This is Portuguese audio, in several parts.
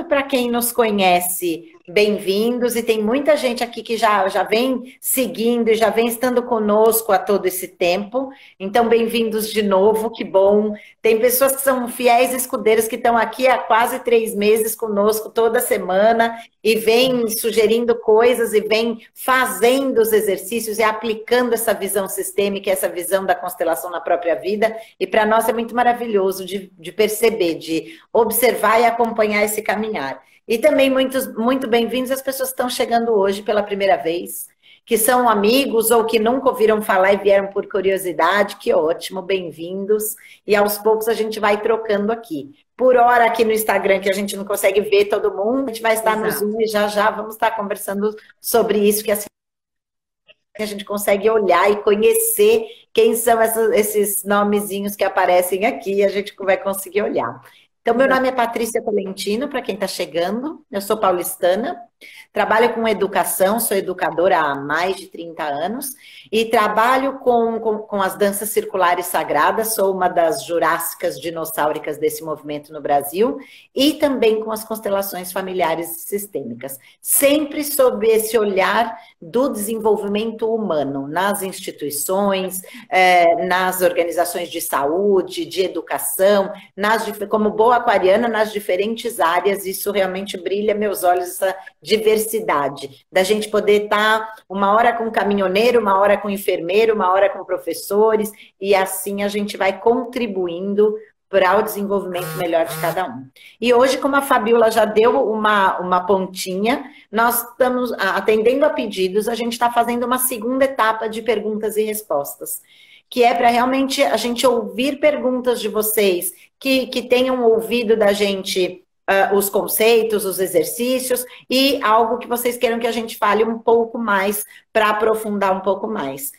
Para quem nos conhece, bem-vindos, e tem muita gente aqui que já vem seguindo e já vem estando conosco há todo esse tempo, então bem-vindos de novo, que bom. Tem pessoas que são fiéis escudeiros que estão aqui há quase 3 meses conosco toda semana e vêm sugerindo coisas e vêm fazendo os exercícios e aplicando essa visão sistêmica, essa visão da constelação na própria vida, e para nós é muito maravilhoso de perceber, de observar e acompanhar esse caminhar. E também muito bem-vindos as pessoas que estão chegando hoje pela primeira vez, que são amigos ou que nunca ouviram falar e vieram por curiosidade. Que ótimo, bem-vindos. E aos poucos a gente vai trocando aqui. Por hora aqui no Instagram, que a gente não consegue ver todo mundo, a gente vai estar no Zoom e já vamos estar conversando sobre isso, que assim a gente consegue olhar e conhecer quem são esses nomezinhos que aparecem aqui, a gente vai conseguir olhar. Então, meu nome é Patrícia Tolentino, para quem está chegando, eu sou paulistana, trabalho com educação, sou educadora há mais de 30 anos e trabalho com as danças circulares sagradas, sou uma das jurássicas dinossáuricas desse movimento no Brasil e também com as constelações familiares e sistêmicas, sempre sob esse olhar do desenvolvimento humano nas instituições, nas organizações de saúde, de educação, como boa aquariana, nas diferentes áreas. Isso realmente brilha meus olhos, essa diversidade, da gente poder estar uma hora com caminhoneiro, uma hora com enfermeiro, uma hora com professores, e assim a gente vai contribuindo para o desenvolvimento melhor de cada um. E hoje, como a Fabiola já deu uma pontinha, nós estamos atendendo a pedidos, a gente está fazendo uma segunda etapa de perguntas e respostas, que é para realmente a gente ouvir perguntas de vocês que tenham ouvido da gente os conceitos, os exercícios e algo que vocês queiram que a gente fale um pouco mais para aprofundar um pouco mais.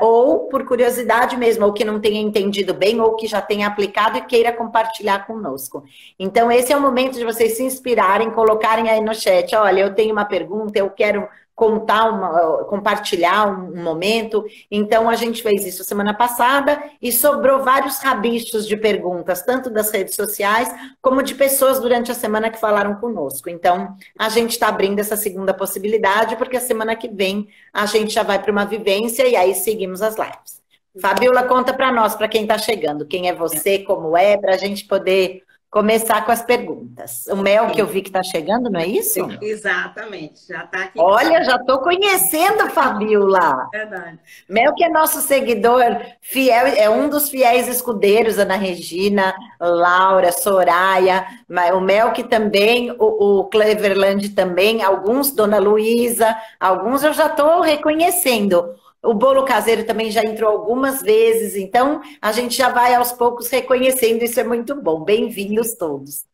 Ou por curiosidade mesmo, ou que não tenha entendido bem, ou que já tenha aplicado e queira compartilhar conosco. Então, esse é o momento de vocês se inspirarem, colocarem aí no chat, olha, eu tenho uma pergunta, eu quero compartilhar um momento. Então, a gente fez isso semana passada e sobrou vários rabichos de perguntas, tanto das redes sociais, como de pessoas durante a semana que falaram conosco. Então, a gente está abrindo essa segunda possibilidade, porque a semana que vem a gente já vai para uma vivência e aí seguimos as lives. Fabiola, conta para nós, para quem está chegando, quem é você, como é, para a gente poder começar com as perguntas. O Mel, que eu vi que está chegando, não é isso? Exatamente, já está aqui. Olha, já estou conhecendo, Fabiola. Verdade. Mel, que é nosso seguidor fiel, é um dos fiéis escudeiros, Ana Regina, Laura, Soraya, o Mel que também, o Cleverland também, alguns, Dona Luísa, alguns eu já estou reconhecendo. O bolo caseiro também já entrou algumas vezes, então a gente já vai aos poucos reconhecendo, isso é muito bom. Bem-vindos todos.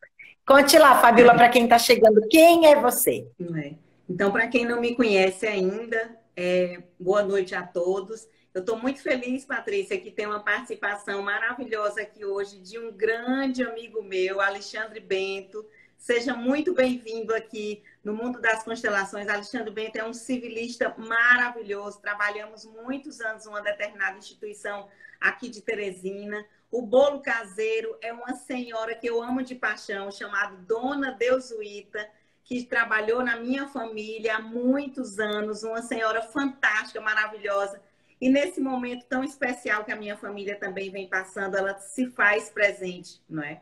Conte lá, Fabiola, para quem está chegando, quem é você? Então, para quem não me conhece ainda, boa noite a todos. Eu estou muito feliz, Patrícia, que tem uma participação maravilhosa aqui hoje de um grande amigo meu, Alexandre Bento. Seja muito bem-vindo aqui no Mundo das Constelações. Alexandre Bento é um civilista maravilhoso. Trabalhamos muitos anos em uma determinada instituição aqui de Teresina. O bolo caseiro é uma senhora que eu amo de paixão, chamada Dona Deusuíta, que trabalhou na minha família há muitos anos. Uma senhora fantástica, maravilhosa. E nesse momento tão especial que a minha família também vem passando, ela se faz presente, não é?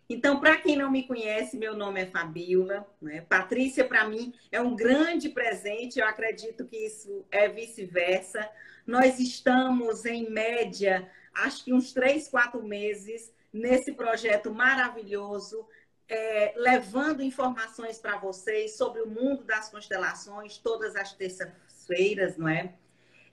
Então, para quem não me conhece, meu nome é Fabiola, né? Patrícia, para mim, é um grande presente, eu acredito que isso é vice-versa. Nós estamos, em média, acho que uns 3, 4 meses, nesse projeto maravilhoso, levando informações para vocês sobre o mundo das constelações, todas as terças-feiras, não é?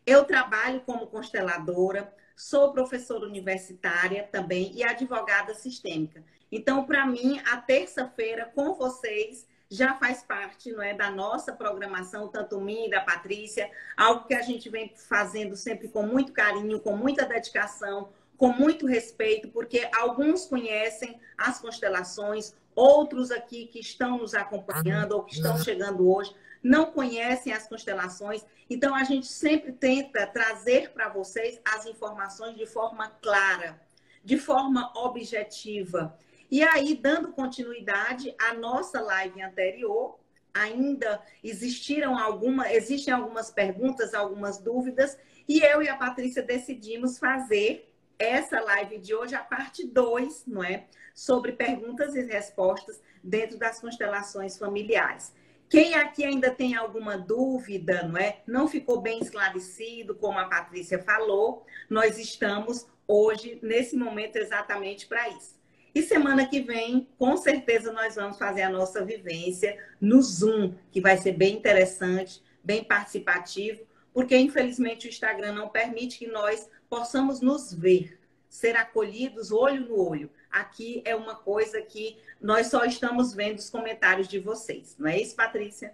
Eu trabalho como consteladora, sou professora universitária também e advogada sistêmica. Então, para mim, a terça-feira com vocês já faz parte, não é, da nossa programação, tanto minha e da Patrícia, algo que a gente vem fazendo sempre com muito carinho, com muita dedicação, com muito respeito, porque alguns conhecem as constelações, outros aqui que estão nos acompanhando ou que estão chegando hoje não conhecem as constelações. Então, a gente sempre tenta trazer para vocês as informações de forma clara, de forma objetiva. E aí, dando continuidade à nossa live anterior, ainda existem algumas perguntas, algumas dúvidas, e eu e a Patrícia decidimos fazer essa live de hoje, a parte 2, não é? Sobre perguntas e respostas dentro das constelações familiares. Quem aqui ainda tem alguma dúvida, não é? Não ficou bem esclarecido, como a Patrícia falou, nós estamos hoje, nesse momento, exatamente para isso. E semana que vem, com certeza, nós vamos fazer a nossa vivência no Zoom, que vai ser bem interessante, bem participativo, porque, infelizmente, o Instagram não permite que nós possamos nos ver, ser acolhidos olho no olho. Aqui é uma coisa que nós só estamos vendo os comentários de vocês. Não é isso, Patrícia?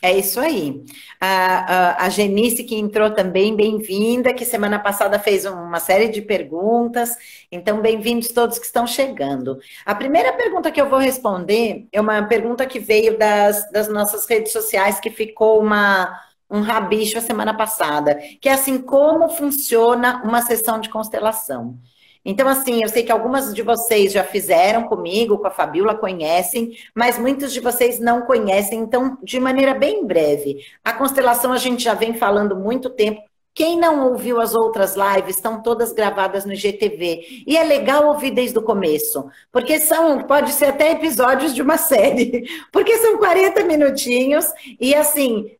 É isso aí. A Genice, que entrou também, bem-vinda, que semana passada fez uma série de perguntas. Então, bem-vindos todos que estão chegando. A primeira pergunta que eu vou responder é uma pergunta que veio das nossas redes sociais, que ficou um rabicho a semana passada, que é assim, como funciona uma sessão de constelação? Então, assim, eu sei que algumas de vocês já fizeram comigo, com a Fabiola, conhecem, mas muitos de vocês não conhecem. Então, de maneira bem breve, a constelação a gente já vem falando muito tempo. Quem não ouviu as outras lives, estão todas gravadas no IGTV. E é legal ouvir desde o começo, porque pode ser até episódios de uma série, porque são 40 minutinhos, e assim,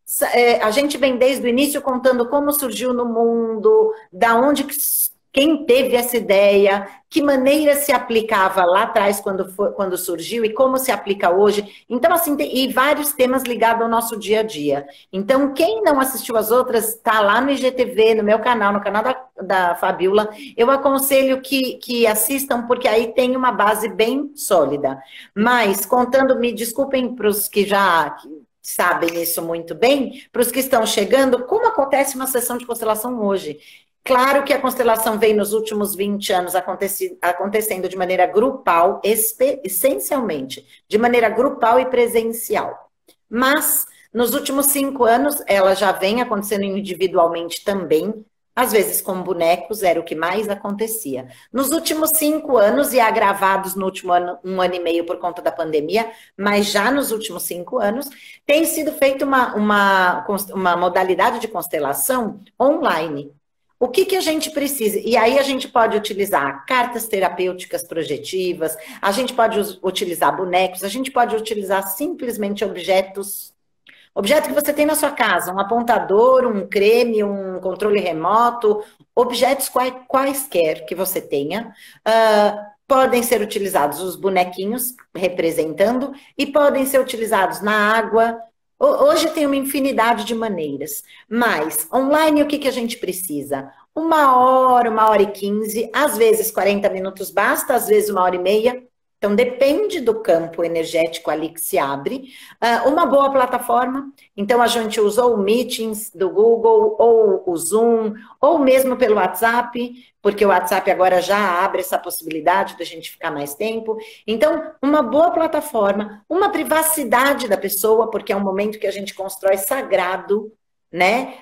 a gente vem desde o início contando como surgiu no mundo, da onde quem teve essa ideia, que maneira se aplicava lá atrás quando surgiu e como se aplica hoje. Então, assim, e vários temas ligados ao nosso dia a dia. Então, quem não assistiu as outras, está lá no IGTV, no meu canal, no canal da Fabiola. Eu aconselho que assistam, porque aí tem uma base bem sólida. Mas, me desculpem para os que já sabem isso muito bem, para os que estão chegando, como acontece uma sessão de constelação hoje? Claro que a constelação vem nos últimos 20 anos acontecendo de maneira grupal, essencialmente, de maneira grupal e presencial. Mas, nos últimos 5 anos, ela já vem acontecendo individualmente também, às vezes com bonecos, era o que mais acontecia. Nos últimos 5 anos, e agravados no último ano, 1 ano e meio por conta da pandemia, mas já nos últimos 5 anos, tem sido feita uma modalidade de constelação online. O que a gente precisa? E aí a gente pode utilizar cartas terapêuticas projetivas, a gente pode utilizar bonecos, a gente pode utilizar simplesmente objeto que você tem na sua casa, um apontador, um creme, um controle remoto, objetos quaisquer que você tenha, podem ser utilizados os bonequinhos representando e podem ser utilizados na água. Hoje tem uma infinidade de maneiras, mas online o que a gente precisa? 1 hora e 15, às vezes 40 minutos basta, às vezes 1 hora e meia. Então, depende do campo energético ali que se abre. Uma boa plataforma, então a gente usou o Meetings do Google, ou o Zoom, ou mesmo pelo WhatsApp, porque o WhatsApp agora já abre essa possibilidade da gente ficar mais tempo. Então, uma boa plataforma, uma privacidade da pessoa, porque é um momento que a gente constrói sagrado, né?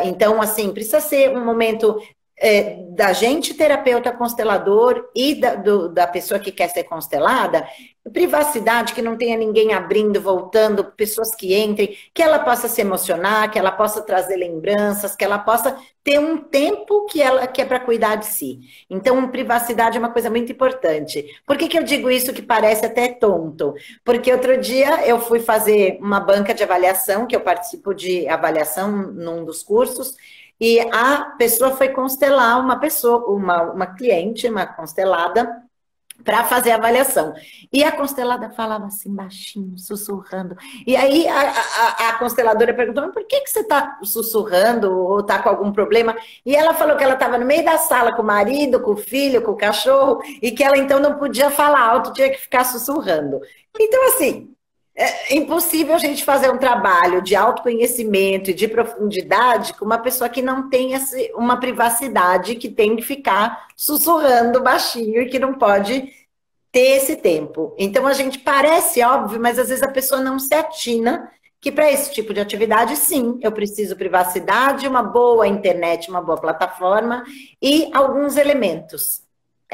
Então, assim, precisa ser um momento da gente, terapeuta constelador, e da pessoa que quer ser constelada, privacidade, que não tenha ninguém abrindo, voltando, pessoas que entrem, que ela possa se emocionar, que ela possa trazer lembranças, que ela possa ter um tempo que é para cuidar de si. Então, privacidade é uma coisa muito importante. Por que eu digo isso que parece até tonto? Porque outro dia eu fui fazer uma banca de avaliação, que eu participo de avaliação num dos cursos, e a pessoa foi constelar uma cliente, uma constelada, para fazer a avaliação. E a constelada falava assim, baixinho, sussurrando. E aí a consteladora perguntou, mas por que você está sussurrando ou está com algum problema? E ela falou que ela estava no meio da sala com o marido, com o filho, com o cachorro, e que ela então não podia falar alto, tinha que ficar sussurrando. Então, assim, é impossível a gente fazer um trabalho de autoconhecimento e de profundidade com uma pessoa que não tem uma privacidade, que tem que ficar sussurrando baixinho e que não pode ter esse tempo. Então, a gente parece óbvio, mas às vezes a pessoa não se atina que para esse tipo de atividade, sim, eu preciso privacidade, uma boa internet, uma boa plataforma e alguns elementos.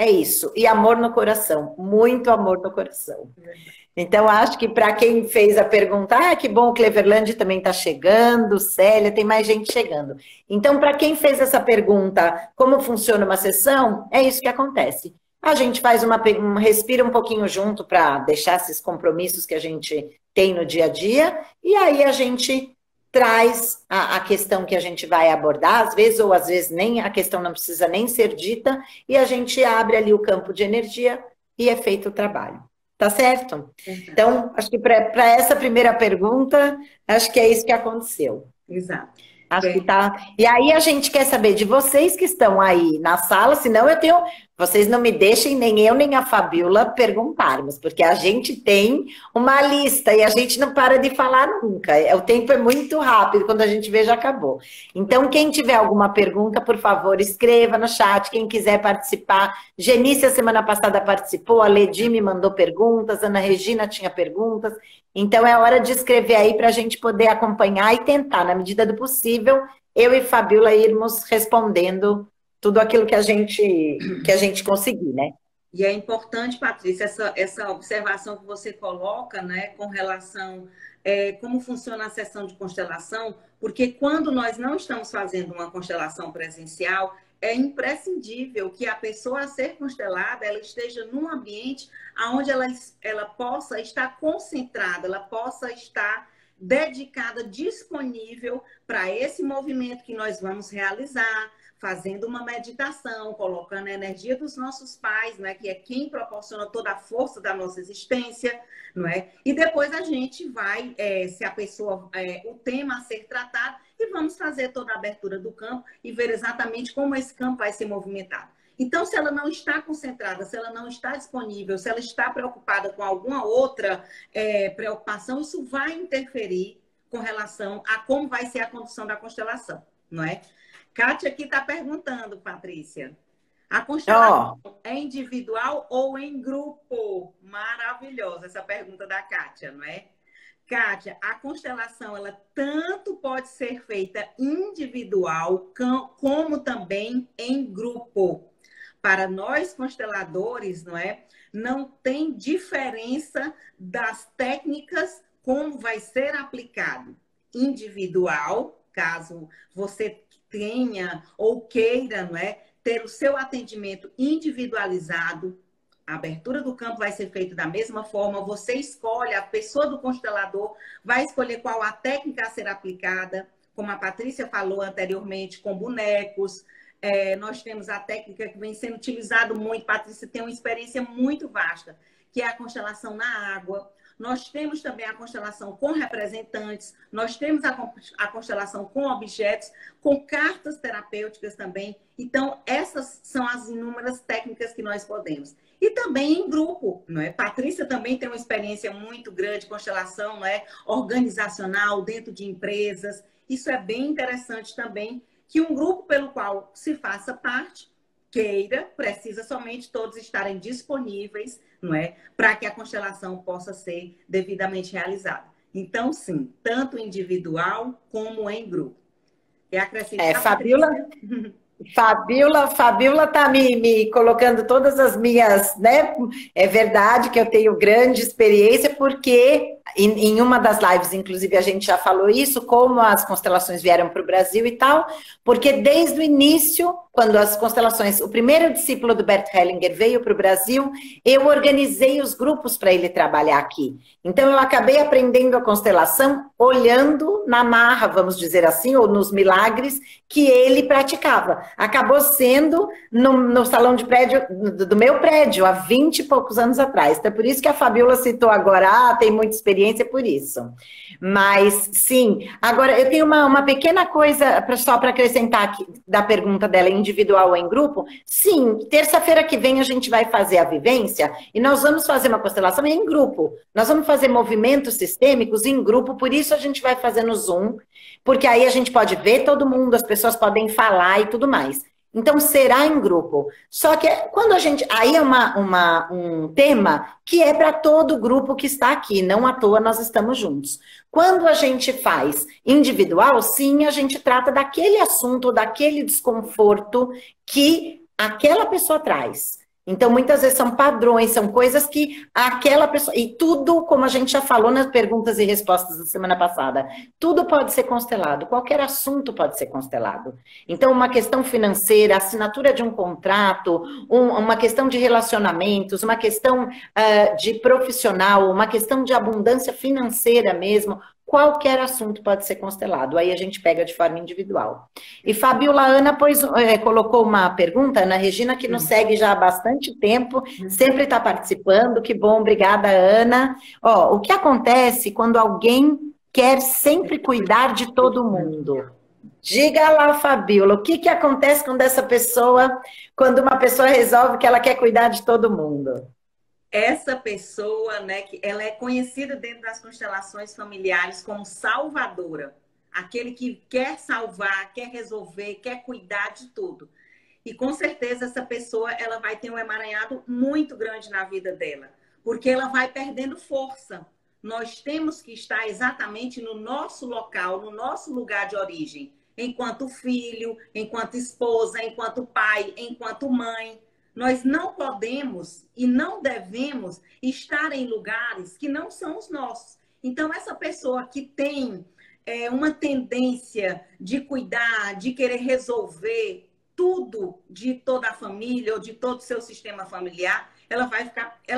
É isso. E amor no coração. Muito amor no coração. Então, acho que para quem fez a pergunta, que bom, o Cleverland também está chegando, Célia, tem mais gente chegando. Então, para quem fez essa pergunta, como funciona uma sessão, é isso que acontece. A gente faz respira um pouquinho junto para deixar esses compromissos que a gente tem no dia a dia, e aí a gente traz a questão que a gente vai abordar, às vezes, ou às vezes nem a questão não precisa nem ser dita, e a gente abre ali o campo de energia e é feito o trabalho. Tá certo? Então, acho que para essa primeira pergunta, acho que é isso que aconteceu. Exato. Acho que tá. E aí a gente quer saber de vocês que estão aí na sala, senão eu tenho. Vocês não me deixem, nem eu, nem a Fabiola, perguntarmos, porque a gente tem uma lista e a gente não para de falar nunca. O tempo é muito rápido, quando a gente vê, já acabou. Então, quem tiver alguma pergunta, por favor, escreva no chat. Quem quiser participar. Genice, a semana passada, participou, a Ledi me mandou perguntas, a Ana Regina tinha perguntas. Então, é hora de escrever aí para a gente poder acompanhar e tentar, na medida do possível, eu e Fabiola irmos respondendo tudo aquilo que a gente conseguir, né? E é importante, Patrícia, essa observação que você coloca, né, com relação como funciona a sessão de constelação, porque quando nós não estamos fazendo uma constelação presencial, é imprescindível que a pessoa a ser constelada, ela esteja num ambiente onde ela possa estar concentrada, ela possa estar dedicada, disponível para esse movimento que nós vamos realizar, fazendo uma meditação, colocando a energia dos nossos pais, não é? Que é quem proporciona toda a força da nossa existência, não é? E depois a gente vai, se a pessoa, o tema a ser tratado, e vamos fazer toda a abertura do campo e ver exatamente como esse campo vai ser movimentado. Então, se ela não está concentrada, se ela não está disponível, se ela está preocupada com alguma outra preocupação, isso vai interferir com relação a como vai ser a condução da constelação, não é? Kátia aqui está perguntando, Patrícia. A constelação é individual ou em grupo? Maravilhosa essa pergunta da Kátia, não é? Kátia, a constelação, ela tanto pode ser feita individual, como também em grupo. Para nós consteladores, não é? Não tem diferença das técnicas como vai ser aplicado. Individual, caso você tenha ou queira, não é, ter o seu atendimento individualizado, a abertura do campo vai ser feita da mesma forma, você escolhe, a pessoa do constelador vai escolher qual a técnica a ser aplicada, como a Patrícia falou anteriormente, com bonecos. Nós temos a técnica que vem sendo utilizada muito, Patrícia tem uma experiência muito vasta, que é a constelação na água. Nós temos também a constelação com representantes, nós temos a constelação com objetos, com cartas terapêuticas também. Então, essas são as inúmeras técnicas que nós podemos. E também em grupo, não é? Patrícia também tem uma experiência muito grande, constelação, não é? Organizacional, dentro de empresas. Isso é bem interessante também, que um grupo pelo qual se faça parte, queira, precisa somente todos estarem disponíveis, não é? Para que a constelação possa ser devidamente realizada. Então, sim, tanto individual como em grupo. E acrescentar, Fabiola está me colocando todas as minhas, né? É verdade que eu tenho grande experiência, porque em uma das lives, inclusive, a gente já falou isso, como as constelações vieram para o Brasil e tal, porque desde o início, quando as constelações, o primeiro discípulo do Bert Hellinger veio para o Brasil, eu organizei os grupos para ele trabalhar aqui. Então, eu acabei aprendendo a constelação olhando na marra, vamos dizer assim, ou nos milagres que ele praticava. Acabou sendo no salão de prédio, do meu prédio, há 20 e poucos anos atrás. Então, por isso que a Fabiola citou agora, tem muita experiência por isso. Mas, sim. Agora, eu tenho uma pequena coisa só para acrescentar aqui, da pergunta dela, individual ou em grupo. Sim, terça-feira que vem a gente vai fazer a vivência e nós vamos fazer uma constelação em grupo. Nós vamos fazer movimentos sistêmicos em grupo, por isso a gente vai fazer no Zoom, porque aí a gente pode ver todo mundo, as pessoas podem falar e tudo mais. Então, será em grupo. Só que quando a gente... Aí é um tema que é para todo grupo que está aqui, não à toa nós estamos juntos. Quando a gente faz individual, sim, a gente trata daquele assunto, daquele desconforto que aquela pessoa traz. Então, muitas vezes são padrões, são coisas que aquela pessoa... E tudo, como a gente já falou nas perguntas e respostas da semana passada, tudo pode ser constelado, qualquer assunto pode ser constelado. Então, uma questão financeira, assinatura de um contrato, uma questão de relacionamentos, uma questão de profissional, uma questão de abundância financeira mesmo, qualquer assunto pode ser constelado, aí a gente pega de forma individual. E Fabiola Ana colocou uma pergunta, Ana Regina, que nos segue já há bastante tempo, sempre está participando, que bom, obrigada, Ana. Ó, o que acontece quando alguém quer sempre cuidar de todo mundo? Diga lá, Fabiola, o que acontece com essa pessoa, quando uma pessoa resolve que ela quer cuidar de todo mundo? Essa pessoa, né, que ela é conhecida dentro das constelações familiares como salvadora. Aquele que quer salvar, quer resolver, quer cuidar de tudo. E com certeza essa pessoa ela vai ter um emaranhado muito grande na vida dela, porque ela vai perdendo força. Nós temos que estar exatamente no nosso local, no nosso lugar de origem, enquanto filho, enquanto esposa, enquanto pai, enquanto mãe. Nós não podemos e não devemos estar em lugares que não são os nossos. Então, essa pessoa que tem uma tendência de cuidar, de querer resolver tudo de toda a família ou de todo o seu sistema familiar, ela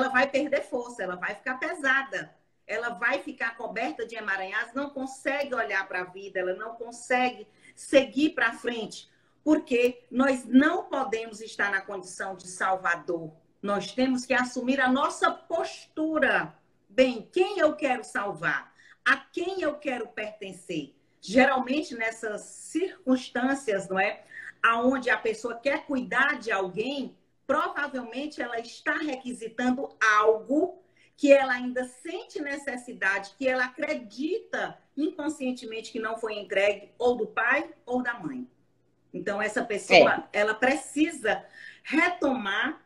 vai perder força, ela vai ficar pesada, ela vai ficar coberta de emaranhados, não consegue olhar para a vida, ela não consegue seguir para frente. Porque nós não podemos estar na condição de salvador. Nós temos que assumir a nossa postura. Bem, quem eu quero salvar? A quem eu quero pertencer? Geralmente nessas circunstâncias, não é? Onde a pessoa quer cuidar de alguém, provavelmente ela está requisitando algo que ela ainda sente necessidade, que ela acredita inconscientemente que não foi entregue ou do pai ou da mãe. Então, essa pessoa, ela precisa retomar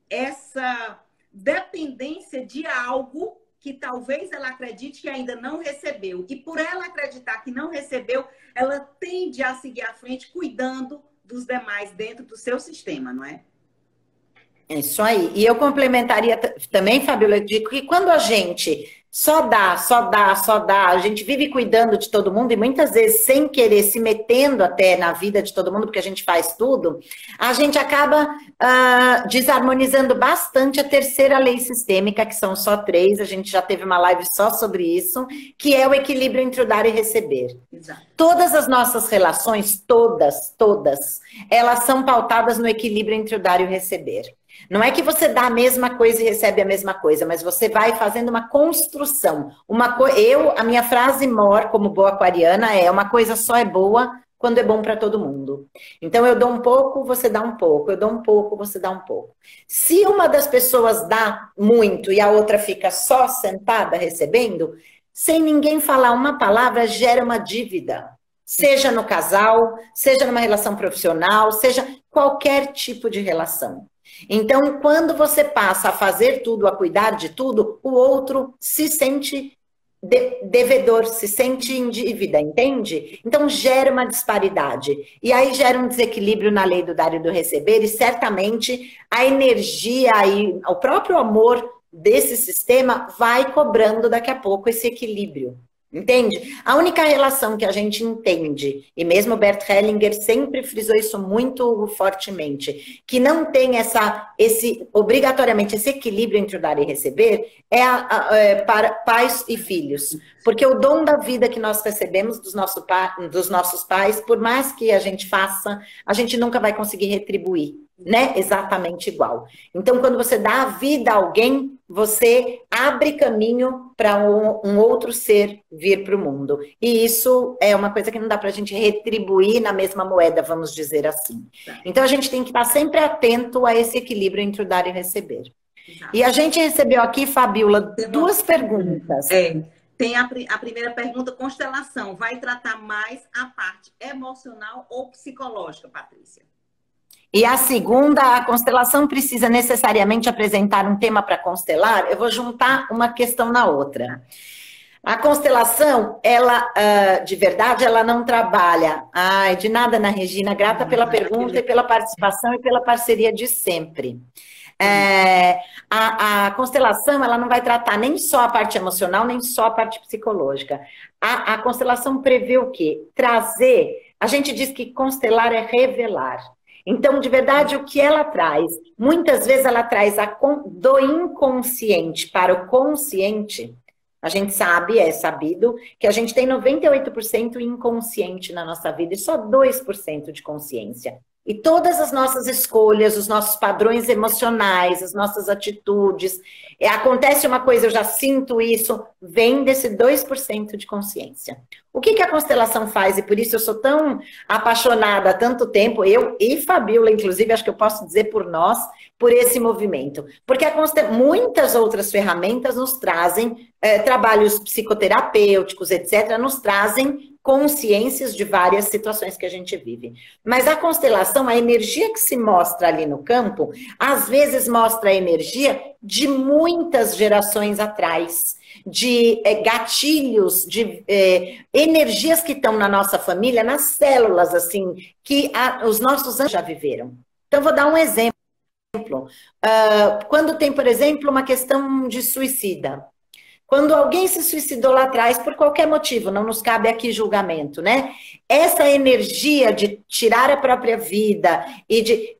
essa dependência de algo que talvez ela acredite que ainda não recebeu. E por ela acreditar que não recebeu, ela tende a seguir à frente cuidando dos demais dentro do seu sistema, não é? Isso aí. E eu complementaria também, Fabiola, eu digo que quando a gente só dá, a gente vive cuidando de todo mundo e muitas vezes sem querer se metendo até na vida de todo mundo, porque a gente faz tudo, a gente acaba desarmonizando bastante a terceira lei sistêmica, que são só 3, a gente já teve uma live só sobre isso, que é o equilíbrio entre o dar e receber. Exato. Todas as nossas relações, todas, elas são pautadas no equilíbrio entre o dar e o receber. Não é que você dá a mesma coisa e recebe a mesma coisa, mas você vai fazendo uma construção. A minha frase mor, como boa aquariana, é: uma coisa só é boa quando é bom para todo mundo. Então, eu dou um pouco, você dá um pouco. Eu dou um pouco, você dá um pouco. Se uma das pessoas dá muito e a outra fica só sentada recebendo, sem ninguém falar uma palavra, gera uma dívida. Seja no casal, seja numa relação profissional, seja qualquer tipo de relação. Então, quando você passa a fazer tudo, a cuidar de tudo, o outro se sente devedor, se sente em dívida, entende? Então, gera uma disparidade. E aí gera um desequilíbrio na lei do dar e do receber, e certamente a energia e o próprio amor desse sistema vai cobrando daqui a pouco esse equilíbrio. Entende? A única relação que a gente entende, e mesmo Bert Hellinger sempre frisou isso muito fortemente, que não tem obrigatoriamente esse equilíbrio entre o dar e receber, para pais e filhos. Porque o dom da vida que nós recebemos dos nossos pais, por mais que a gente faça, a gente nunca vai conseguir retribuir, né? Exatamente igual. Então, quando você dá a vida a alguém, você abre caminho para um outro ser vir para o mundo. E isso é uma coisa que não dá para a gente retribuir na mesma moeda, vamos dizer assim. Então, a gente tem que estar sempre atento a esse equilíbrio entre o dar e o receber. E a gente recebeu aqui, Fabiola, 2 perguntas. Tem a primeira pergunta: constelação vai tratar mais a parte emocional ou psicológica, Patrícia? E a segunda, a constelação precisa necessariamente apresentar um tema para constelar? Eu vou juntar uma questão na outra. A constelação, ela, de verdade, ela não trabalha. Ai, de nada, Ana Regina, grata pela pergunta e pela participação e pela parceria de sempre. A constelação, ela não vai tratar nem só a parte emocional, nem só a parte psicológica. A constelação prevê o quê? Trazer. A gente diz que constelar é revelar. Então, de verdade, o que ela traz? Muitas vezes ela traz do inconsciente para o consciente. A gente sabe, é sabido, que a gente tem 98% inconsciente na nossa vida e só 2% de consciência. E todas as nossas escolhas, os nossos padrões emocionais, as nossas atitudes, acontece uma coisa, eu já sinto isso, vem desse 2% de consciência. O que a constelação faz? E por isso eu sou tão apaixonada há tanto tempo, eu e Fabiola, inclusive, acho que eu posso dizer por nós, por esse movimento. Porque muitas outras ferramentas nos trazem, trabalhos psicoterapêuticos, etc., nos trazem consciências de várias situações que a gente vive. Mas a constelação, a energia que se mostra ali no campo, às vezes mostra a energia de muitas gerações atrás, de gatilhos, de energias que estão na nossa família, nas células, assim, que os nossos ancestrais já viveram. Então, vou dar um exemplo. Quando tem, por exemplo, uma questão de suicida. Quando alguém se suicidou lá atrás, por qualquer motivo, não nos cabe aqui julgamento, né? Essa energia de tirar a própria vida,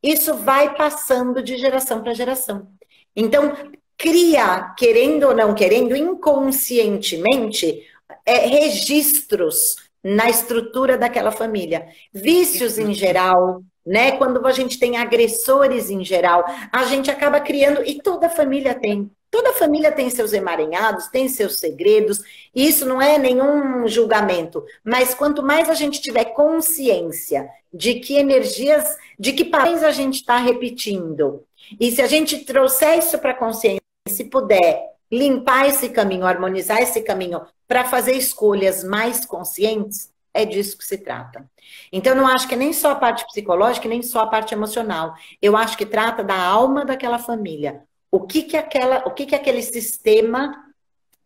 isso vai passando de geração para geração. Então, cria, querendo ou não querendo, inconscientemente, registros na estrutura daquela família. Vícios em geral, né? Quando a gente tem agressores em geral, a gente acaba criando, e toda família tem. Toda família tem seus emaranhados, tem seus segredos, e isso não é nenhum julgamento, mas quanto mais a gente tiver consciência de que energias, de que padrões a gente está repetindo, e se a gente trouxer isso para a consciência, se puder limpar esse caminho, harmonizar esse caminho, para fazer escolhas mais conscientes, é disso que se trata. Então, eu não acho que nem só a parte psicológica, nem só a parte emocional. Eu acho que trata da alma daquela família. O que aquele sistema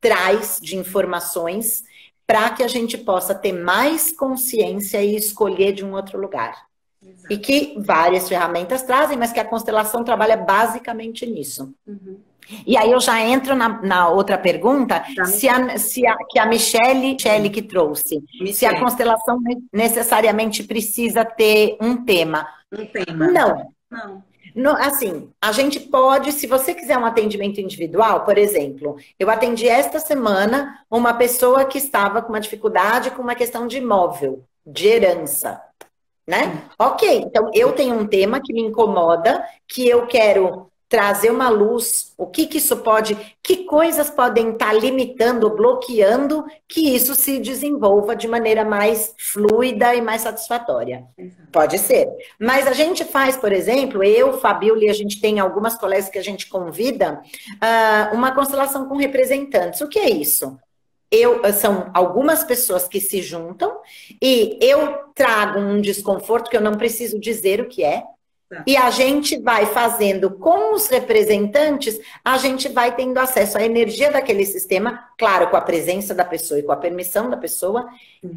traz de informações para que a gente possa ter mais consciência e escolher de um outro lugar. Exato. E que várias ferramentas trazem, mas que a constelação trabalha basicamente nisso. Uhum. E aí eu já entro na outra pergunta, que a Michele que trouxe. Michele. Se a constelação necessariamente precisa ter um tema. Um tema. Não. Assim, a gente pode, se você quiser um atendimento individual, por exemplo, eu atendi esta semana uma pessoa que estava com uma dificuldade com uma questão de imóvel, de herança, né? Ok, então eu tenho um tema que me incomoda, que eu quero trazer uma luz, que coisas podem estar limitando, bloqueando, que isso se desenvolva de maneira mais fluida e mais satisfatória. Pode ser. Mas a gente faz, por exemplo, eu, Fabiola, e a gente tem algumas colegas que a gente convida, uma constelação com representantes. O que é isso? São algumas pessoas que se juntam e eu trago um desconforto que eu não preciso dizer o que é. E a gente vai fazendo com os representantes, a gente vai tendo acesso à energia daquele sistema, claro, com a presença da pessoa e com a permissão da pessoa.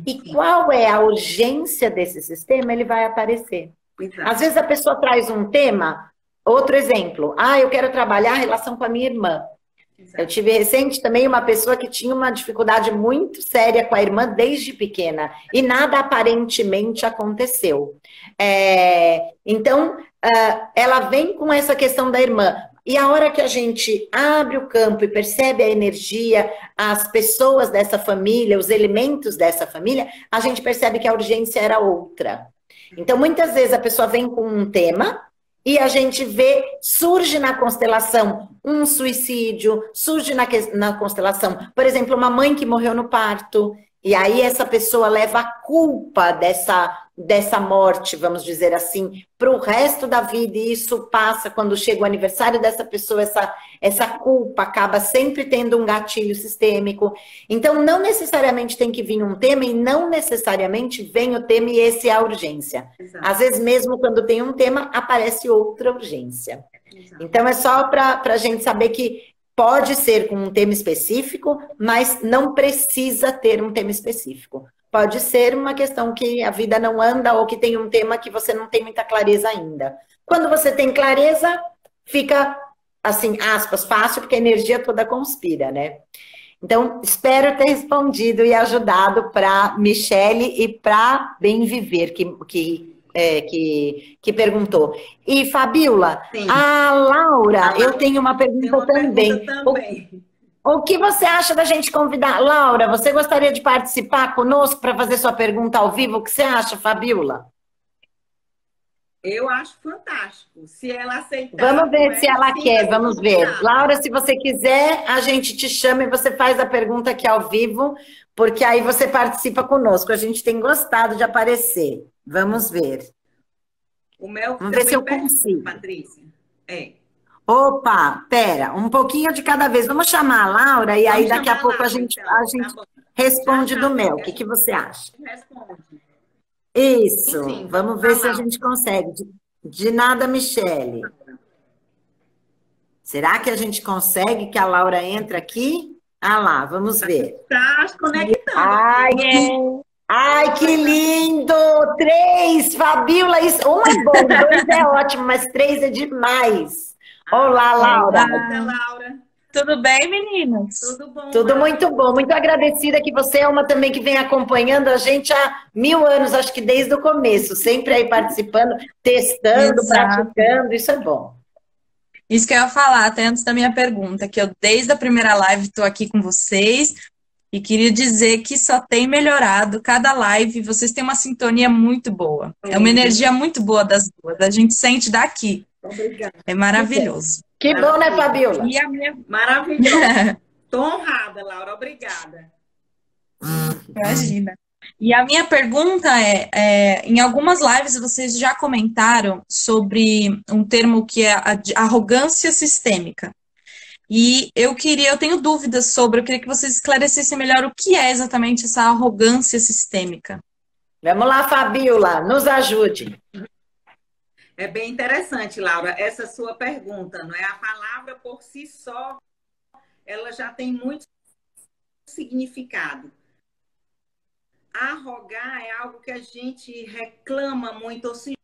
E qual é a urgência desse sistema, ele vai aparecer. Às vezes a pessoa traz um tema, outro exemplo, eu quero trabalhar a relação com a minha irmã. Eu tive recente também uma pessoa que tinha uma dificuldade muito séria com a irmã desde pequena e nada aparentemente aconteceu. Então, ela vem com essa questão da irmã. E a hora que a gente abre o campo e percebe a energia, as pessoas dessa família, os elementos dessa família, a gente percebe que a urgência era outra. Então, muitas vezes a pessoa vem com um tema e a gente vê, surge na constelação um suicídio, surge na constelação, por exemplo, uma mãe que morreu no parto, e aí essa pessoa leva a culpa dessa morte, vamos dizer assim, para o resto da vida, e isso passa, quando chega o aniversário dessa pessoa, essa culpa acaba sempre tendo um gatilho sistêmico. Então, não necessariamente tem que vir um tema, e não necessariamente vem o tema e esse é a urgência. Exato. Às vezes, mesmo quando tem um tema, aparece outra urgência. Exato. Então, é só para a gente saber que pode ser com um tema específico, mas não precisa ter um tema específico. Pode ser uma questão que a vida não anda ou que tem um tema que você não tem muita clareza ainda. Quando você tem clareza, fica assim, aspas, fácil, porque a energia toda conspira, né? Então, espero ter respondido e ajudado para Michele e para Bem Viver, que perguntou. E, Fabiola, Sim, a Laura, a eu Laura tenho uma tem pergunta uma pergunta também. também. O que você acha da gente convidar? Laura, você gostaria de participar conosco para fazer sua pergunta ao vivo? O que você acha, Fabiola? Eu acho fantástico. Se ela Vamos aceitar, não ver se é? ela quer, Sinta-se vamos ver. convidada. Laura, se você quiser, a gente te chama e você faz a pergunta aqui ao vivo, porque aí você participa conosco. A gente tem gostado de aparecer. Vamos ver. O Mel Vamos ver se também eu pergunta, consigo. Patrícia. É. Opa, pera, um pouquinho de cada vez. Vamos chamar a Laura e aí Vamos daqui a chamar a pouco a Laura, gente, a então. Tá gente bom. Já, responde já, do a Mel. gente, O a que que gente você acha? responde. Sim, Isso, sim, vamos vamos ver lá, se a gente Laura. consegue. De nada, Michele. Será que a gente consegue que a Laura entre aqui? Ah lá, vamos ver. Tá conectando Ai, aqui. ai, que Oi, lindo! Três, Fabiola, isso. Um é bom, dois é ótimo, mas três é demais. Olá, Laura. Bem-vinda, Olá, Laura. tudo bem, meninas? Tudo bom, Tudo muito bom, maravilhoso. muito agradecida que você é uma também que vem acompanhando a gente há 1000 anos, acho que desde o começo, sempre aí participando, testando, Exato. praticando, isso é bom. Isso que eu ia falar, até antes da minha pergunta, que eu desde a primeira live estou aqui com vocês e queria dizer que só tem melhorado cada live, vocês têm uma sintonia muito boa. É uma energia muito boa das duas, a gente sente daqui. Obrigada. É maravilhoso. Que bom, né, Fabiola? E a minha... Maravilhoso. Tô honrada, Laura. Obrigada. Imagina. E a minha pergunta em algumas lives vocês já comentaram sobre um termo que é a de arrogância sistêmica. E eu tenho dúvidas sobre, eu queria que vocês esclarecessem melhor o que é exatamente essa arrogância sistêmica. Vamos lá, Fabiola, nos ajude. É bem interessante, Laura, essa sua pergunta, não é? A palavra por si só, ela já tem muito significado. Arrogar é algo que a gente reclama muito, ou se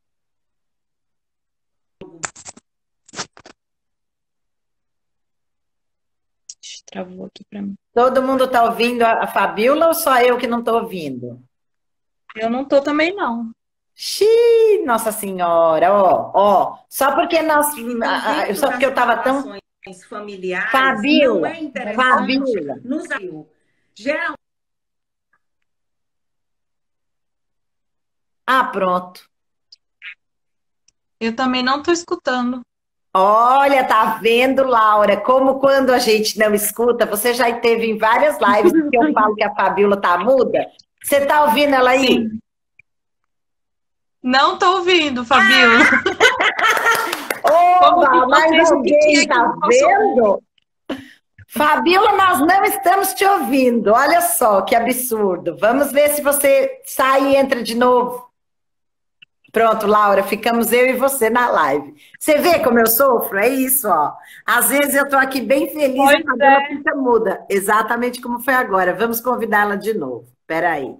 Travou aqui para mim. Todo mundo está ouvindo a Fabiola ou só eu que não estou ouvindo? Eu não tô também, não. Xiii, Nossa Senhora, ó, só porque nós, então, dentro só porque eu das estava tão... relações familiares, não Fabiola, é interessante Fabiola. nos geralmente Ah, pronto. Eu também não tô escutando. Olha, tá vendo, Laura, como quando a gente não escuta, você já esteve em várias lives que eu falo que a Fabiola tá muda. Você tá ouvindo ela aí? Sim. Não tô ouvindo, Fabiola. Como Opa, se mas vocês alguém sentissem que tá eu posso ouvir. vendo? Fabiola, nós não estamos te ouvindo. Olha só que absurdo. Vamos ver se você sai e entra de novo. Pronto, Laura, ficamos eu e você na live. Você vê como eu sofro? É isso, ó. Às vezes eu tô aqui bem feliz e a Pois Fabiola é. fica muda. Exatamente como foi agora. Vamos convidá-la de novo. Peraí.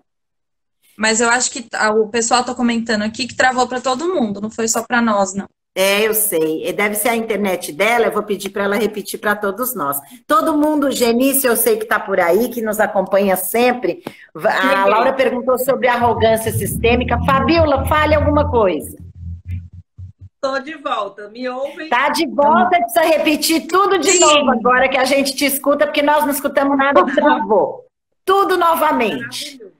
Mas eu acho que o pessoal tá comentando aqui que travou para todo mundo, não foi só para nós, não. É, eu sei. E deve ser a internet dela. Eu vou pedir para ela repetir para todos nós. Todo mundo, Genice, eu sei que está por aí, que nos acompanha sempre. A Laura perguntou sobre arrogância sistêmica. Fabiola, fale alguma coisa. estou de volta. Me ouvem? Tá de volta, precisa repetir tudo de Sim. novo agora que a gente te escuta, porque nós não escutamos nada, travou. Tudo novamente. Maravilhoso.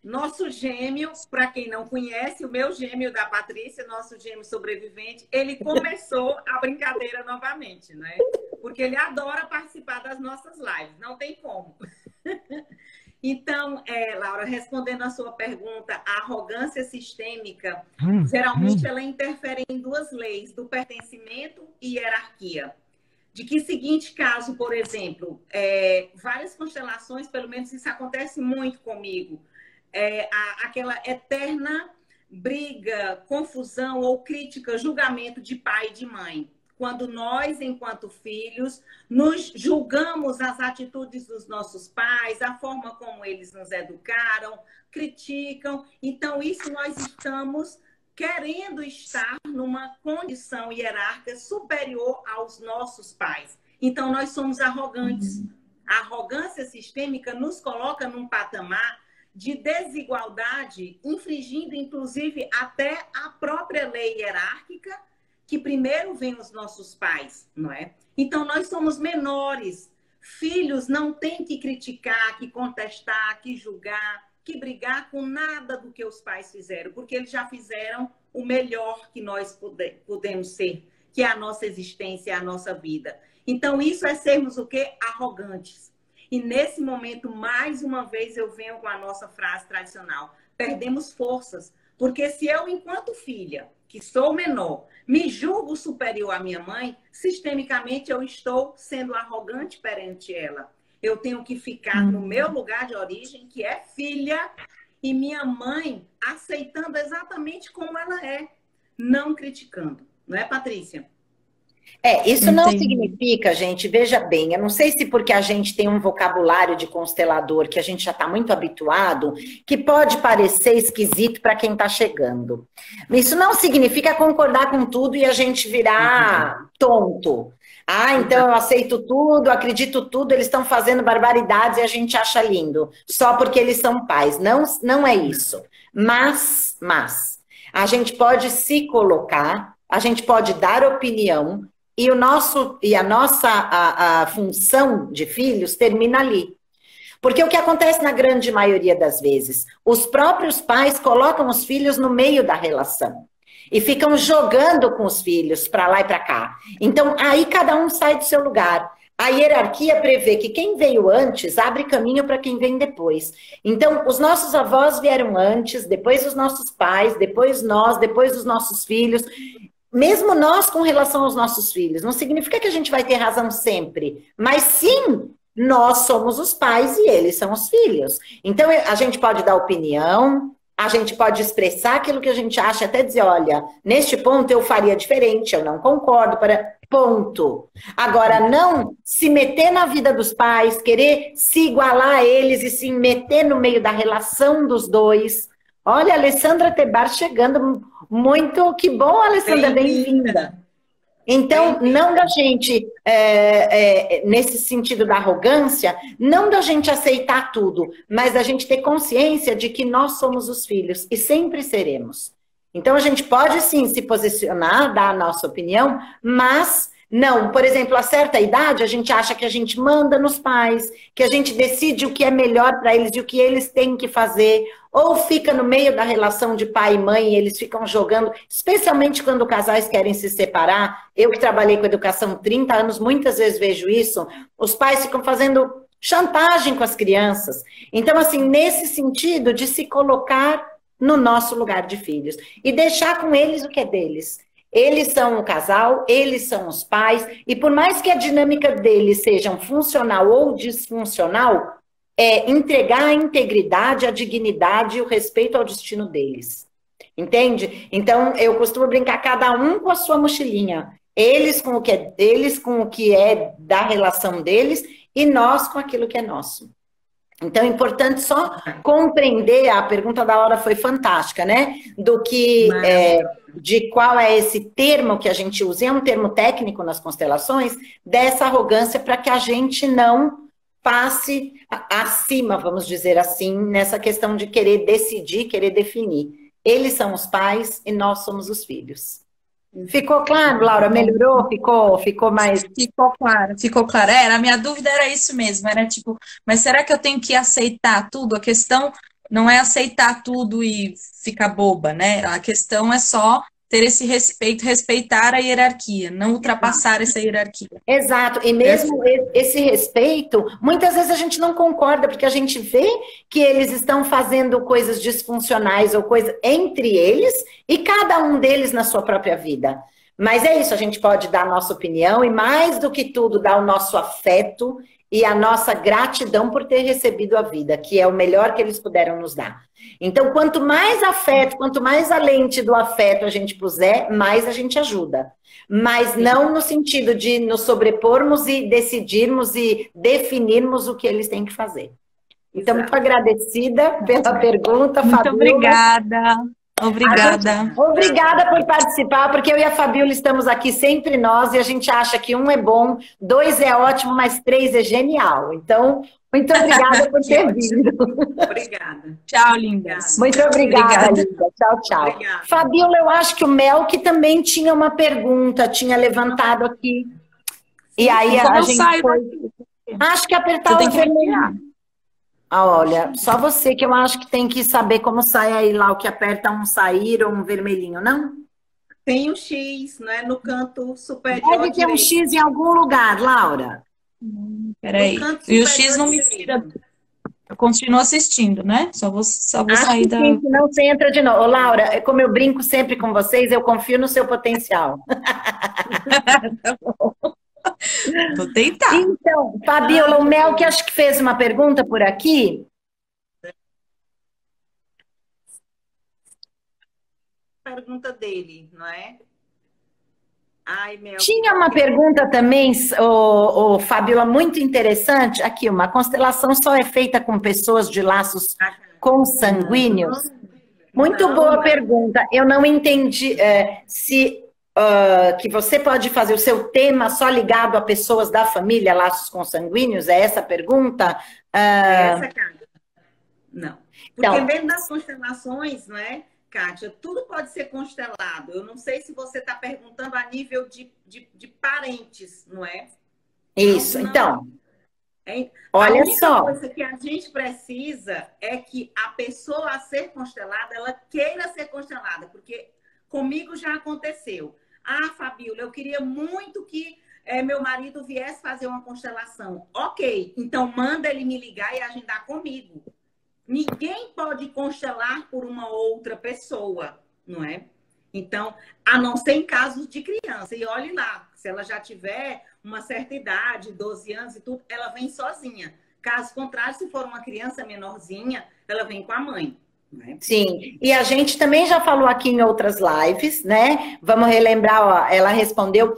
Nosso gêmeo, para quem não conhece, o meu gêmeo da Patrícia, nosso gêmeo sobrevivente, ele começou a brincadeira novamente, né? Porque ele adora participar das nossas lives, não tem como. Então, Laura, respondendo a sua pergunta, a arrogância sistêmica, geralmente ela interfere em duas leis, do pertencimento e hierarquia. De que seguinte caso, por exemplo, várias constelações, pelo menos isso acontece muito comigo, aquela eterna briga, confusão ou crítica, julgamento de pai e de mãe. Quando nós, enquanto filhos, nos julgamos as atitudes dos nossos pais, a forma como eles nos educaram, criticam. Então, isso nós estamos querendo estar numa condição hierárquica superior aos nossos pais. Então, nós somos arrogantes. A arrogância sistêmica nos coloca num patamar de desigualdade, infringindo, inclusive, até a própria lei hierárquica, que primeiro vem os nossos pais, não é? Então, nós somos menores. Filhos não têm que criticar, que contestar, que julgar, que brigar com nada do que os pais fizeram, porque eles já fizeram o melhor que nós podemos ser, que é a nossa existência, a nossa vida. Então, isso é sermos o quê? Arrogantes. E nesse momento, mais uma vez, eu venho com a nossa frase tradicional. Perdemos forças. Porque se eu, enquanto filha, que sou menor, me julgo superior à minha mãe, sistemicamente eu estou sendo arrogante perante ela. Eu tenho que ficar no meu lugar de origem, que é filha, e minha mãe aceitando exatamente como ela é, não criticando. Não é, Patrícia? Isso não significa, gente, veja bem, eu não sei se porque a gente tem um vocabulário de constelador que a gente já está muito habituado, que pode parecer esquisito para quem está chegando. Isso não significa concordar com tudo e a gente virar tonto. Então eu aceito tudo, acredito tudo, eles estão fazendo barbaridades e a gente acha lindo, só porque eles são pais. Não, não é isso. Mas a gente pode se colocar, a gente pode dar opinião, e a nossa função de filhos termina ali. Porque o que acontece na grande maioria das vezes, os próprios pais colocam os filhos no meio da relação e ficam jogando com os filhos para lá e para cá. Então, aí cada um sai do seu lugar. A hierarquia prevê que quem veio antes abre caminho para quem vem depois. Então, os nossos avós vieram antes, depois os nossos pais, depois nós, depois os nossos filhos. Mesmo nós com relação aos nossos filhos. Não significa que a gente vai ter razão sempre, mas sim, nós somos os pais e eles são os filhos. Então, a gente pode dar opinião, a gente pode expressar aquilo que a gente acha, até dizer, olha, neste ponto eu faria diferente, eu não concordo, ponto. Agora, não se meter na vida dos pais, querer se igualar a eles e se meter no meio da relação dos dois. Olha, Alessandra Tebar chegando muito. Que bom, Alessandra, bem-vinda. Então, não da gente, nesse sentido da arrogância, não da gente aceitar tudo, mas da gente ter consciência de que nós somos os filhos e sempre seremos. Então, a gente pode sim se posicionar, dar a nossa opinião, mas não, por exemplo, a certa idade, a gente acha que a gente manda nos pais, que a gente decide o que é melhor para eles e o que eles têm que fazer, ou fica no meio da relação de pai e mãe e eles ficam jogando, especialmente quando casais querem se separar. Eu que trabalhei com educação há 30 anos, muitas vezes vejo isso, os pais ficam fazendo chantagem com as crianças. Então, assim, nesse sentido de se colocar no nosso lugar de filhos e deixar com eles o que é deles. Eles são o casal, eles são os pais, e por mais que a dinâmica deles seja funcional ou disfuncional, é entregar a integridade, a dignidade e o respeito ao destino deles. Entende? Então, eu costumo brincar, cada um com a sua mochilinha. Eles com o que é deles, com o que é da relação deles, e nós com aquilo que é nosso. Então, é importante só compreender, a pergunta da Laura foi fantástica, né? Do que, de qual é esse termo que a gente usa, é um termo técnico nas constelações, dessa arrogância para que a gente não passe acima, vamos dizer assim, nessa questão de querer decidir, querer definir. Eles são os pais e nós somos os filhos. Ficou claro, Laura? Melhorou? Ficou mais... Ficou claro. A minha dúvida era isso mesmo, era tipo, mas será que eu tenho que aceitar tudo? A questão não é aceitar tudo e ficar boba, né? A questão é só ter esse respeito, respeitar a hierarquia, não ultrapassar essa hierarquia. Exato, e mesmo esse respeito, muitas vezes a gente não concorda, porque a gente vê que eles estão fazendo coisas disfuncionais ou coisas entre eles, e cada um deles na sua própria vida. Mas é isso, a gente pode dar a nossa opinião, e mais do que tudo, dar o nosso afeto e a nossa gratidão por ter recebido a vida, que é o melhor que eles puderam nos dar. Então, quanto mais afeto, quanto mais a lente do afeto a gente puser, mais a gente ajuda. Mas não no sentido de nos sobrepormos e decidirmos e definirmos o que eles têm que fazer. Então, muito agradecida pela pergunta, Muito Fabiola. obrigada. Obrigada. Obrigada por participar, porque eu e a Fabíola estamos aqui sempre nós e a gente acha que um é bom, dois é ótimo, mas três é genial. Então, muito obrigada por ter vindo. Obrigada. Tchau, lindas. Muito obrigada, Linda. Tchau, tchau. Obrigada. Fabíola, eu acho que o Melk também tinha uma pergunta, tinha levantado aqui. E aí a gente foi... Acho que apertar o vermelho. Ah, olha, só você que eu acho que tem que saber como sai aí lá, o que aperta um sair ou um vermelhinho, não? Tem um X, não é? No canto superior Deve ter um direito. X em algum lugar, Laura. Peraí. E o X não me tira. Eu continuo assistindo, né? Só vou sair da... Sim, senão você entra de novo. Ô, Laura, como eu brinco sempre com vocês, eu confio no seu potencial. Tá bom. Vou tentar. Então, Fabíola, o Mel que acho que fez uma pergunta por aqui. Pergunta dele, não é? Ai, Mel. Tinha uma pergunta também, o Fabíola, muito interessante. Aqui, uma constelação só é feita com pessoas de laços consanguíneos? Muito boa pergunta. Eu não entendi se que você pode fazer o seu tema só ligado a pessoas da família, laços consanguíneos? É essa a pergunta? Essa, Kátia? Não. Porque Então, mesmo das constelações, não é, Kátia? Tudo pode ser constelado. Eu não sei se você está perguntando a nível de parentes, não é? Isso, não. Então. Olha só. A coisa que a gente precisa é que a pessoa a ser constelada, ela queira ser constelada, porque comigo já aconteceu. Ah, Fabíola, eu queria muito que meu marido viesse fazer uma constelação. Ok, então manda ele me ligar e agendar comigo. Ninguém pode constelar por uma outra pessoa, não é? Então, a não ser em casos de criança. E olhe lá, se ela já tiver uma certa idade, 12 anos e tudo, ela vem sozinha. Caso contrário, se for uma criança menorzinha, ela vem com a mãe. Sim, e a gente também já falou aqui em outras lives, né? Vamos relembrar, ó, ela respondeu.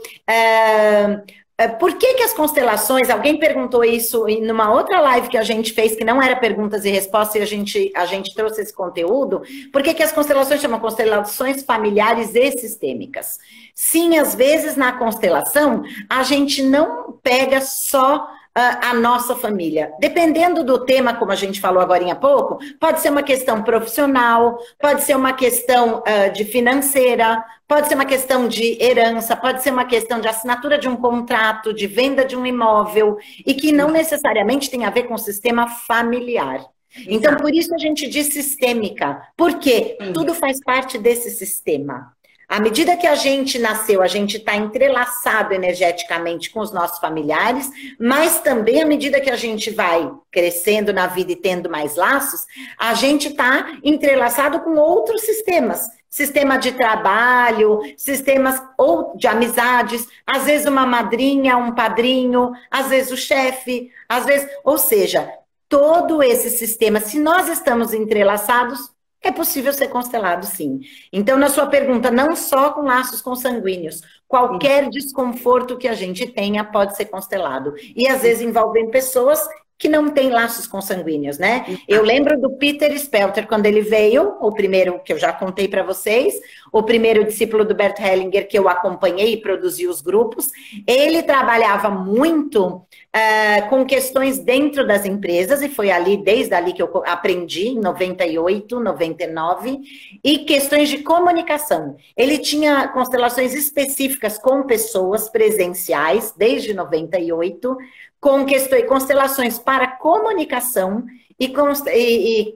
Por que as constelações, alguém perguntou isso numa outra live que a gente fez, que não era perguntas e respostas, e a gente trouxe esse conteúdo. Por que as constelações chamam constelações familiares e sistêmicas? Sim, às vezes na constelação, a gente não pega só a nossa família. Dependendo do tema, como a gente falou agora há pouco, pode ser uma questão profissional, pode ser uma questão de financeira, pode ser uma questão de herança, pode ser uma questão de assinatura de um contrato, de venda de um imóvel, e que não necessariamente tem a ver com o sistema familiar. Então, por isso a gente diz sistêmica, porque tudo faz parte desse sistema. À medida que a gente nasceu, a gente está entrelaçado energeticamente com os nossos familiares, mas também à medida que a gente vai crescendo na vida e tendo mais laços, a gente está entrelaçado com outros sistemas. Sistema de trabalho, sistemas ou de amizades, às vezes uma madrinha, um padrinho, às vezes o chefe, às vezes... Ou seja, todo esse sistema, se nós estamos entrelaçados, é possível ser constelado, sim. Então, na sua pergunta, não só com laços consanguíneos, qualquer desconforto que a gente tenha pode ser constelado. E, às vezes, envolvem pessoas que não têm laços consanguíneos, né? Eu lembro do Peter Spelter, quando ele veio, o primeiro que eu já contei para vocês, o primeiro discípulo do Bert Hellinger que eu acompanhei e produzi os grupos, ele trabalhava muito com questões dentro das empresas, e foi desde ali que eu aprendi, em 98, 99, e questões de comunicação. Ele tinha constelações específicas com pessoas presenciais, desde 98, com constelações para comunicação e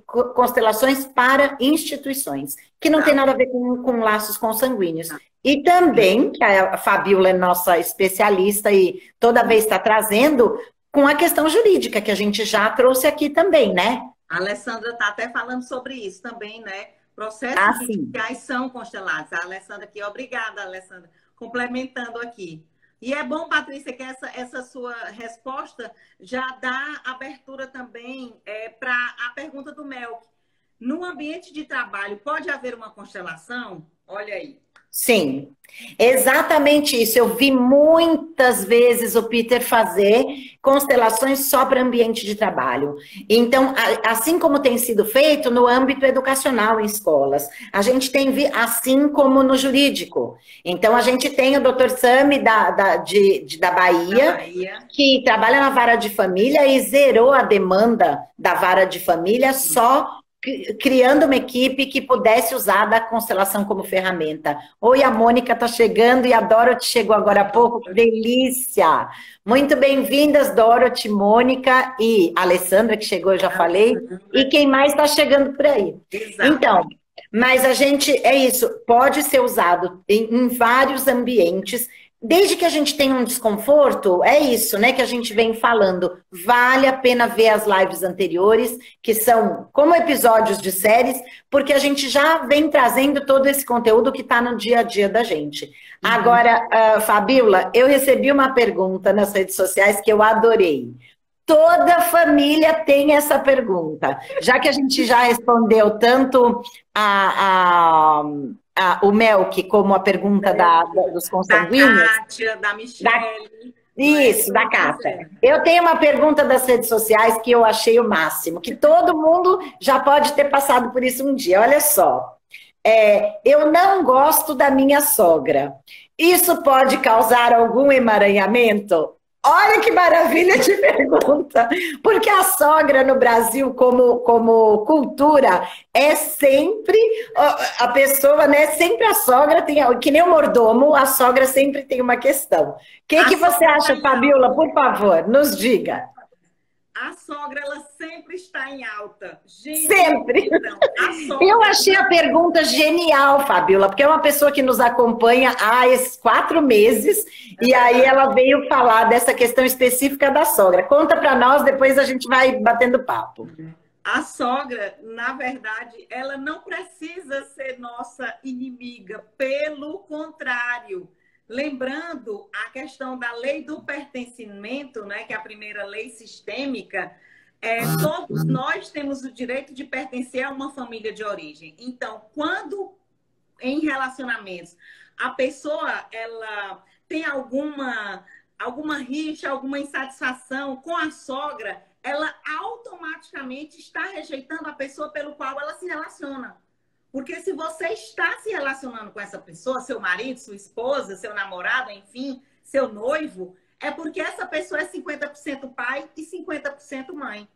constelações para instituições, que não tem nada a ver com laços consanguíneos. E também, que a Fabíola é nossa especialista e toda vez está trazendo, com a questão jurídica, que a gente já trouxe aqui também, né? A Alessandra está até falando sobre isso também, né? Processos judiciais são constelados. A Alessandra aqui, obrigada, Alessandra, complementando aqui. E é bom, Patrícia, que essa sua resposta já dá abertura também para a pergunta do Melk. No ambiente de trabalho, pode haver uma constelação? Olha aí. Sim, exatamente isso. Eu vi muitas vezes o Peter fazer constelações só para ambiente de trabalho. Então, assim como tem sido feito no âmbito educacional em escolas, a gente tem, assim como no jurídico. Então, a gente tem o Dr. Sami da Bahia, que trabalha na vara de família e zerou a demanda da vara de família só criando uma equipe que pudesse usar a constelação como ferramenta. Oi, a Mônica está chegando e a Dorothy chegou agora há pouco, que delícia! Muito bem-vindas, Dorothy, Mônica e Alessandra, que chegou, eu já falei, e quem mais está chegando por aí. Exato. Então, mas a gente, é isso, pode ser usado em vários ambientes. Desde que a gente tenha um desconforto, é isso, né, que a gente vem falando. Vale a pena ver as lives anteriores, que são como episódios de séries, porque a gente já vem trazendo todo esse conteúdo que está no dia a dia da gente. Agora, Fabíola, eu recebi uma pergunta nas redes sociais que eu adorei. Toda família tem essa pergunta. Já que a gente já respondeu tanto o Melk como a pergunta dos consanguíneos. Da Kátia, da Michelle. Isso, da Kátia. Eu tenho uma pergunta das redes sociais que eu achei o máximo, que todo mundo já pode ter passado por isso um dia. Olha só. Eu não gosto da minha sogra. Isso pode causar algum emaranhamento? Olha que maravilha de pergunta, porque a sogra no Brasil, como cultura, é sempre a pessoa, né? Sempre a sogra tem, que nem o mordomo, a sogra sempre tem uma questão. O que você acha, Fabíola? Por favor, nos diga. A sogra, ela sempre está em alta. Gente, sempre. Então, eu achei a pergunta genial, Fabíola, porque é uma pessoa que nos acompanha há esses 4 meses, e aí ela veio falar dessa questão específica da sogra. Conta para nós, depois a gente vai batendo papo. A sogra, na verdade, ela não precisa ser nossa inimiga, pelo contrário. Lembrando a questão da lei do pertencimento, né, que é a primeira lei sistêmica, todos nós temos o direito de pertencer a uma família de origem. Então, quando em relacionamentos a pessoa ela tem alguma rixa, alguma insatisfação com a sogra, ela automaticamente está rejeitando a pessoa pelo qual ela se relaciona. Porque se você está se relacionando com essa pessoa, seu marido, sua esposa, seu namorado, enfim, seu noivo, é porque essa pessoa é 50% pai e 50% mãe.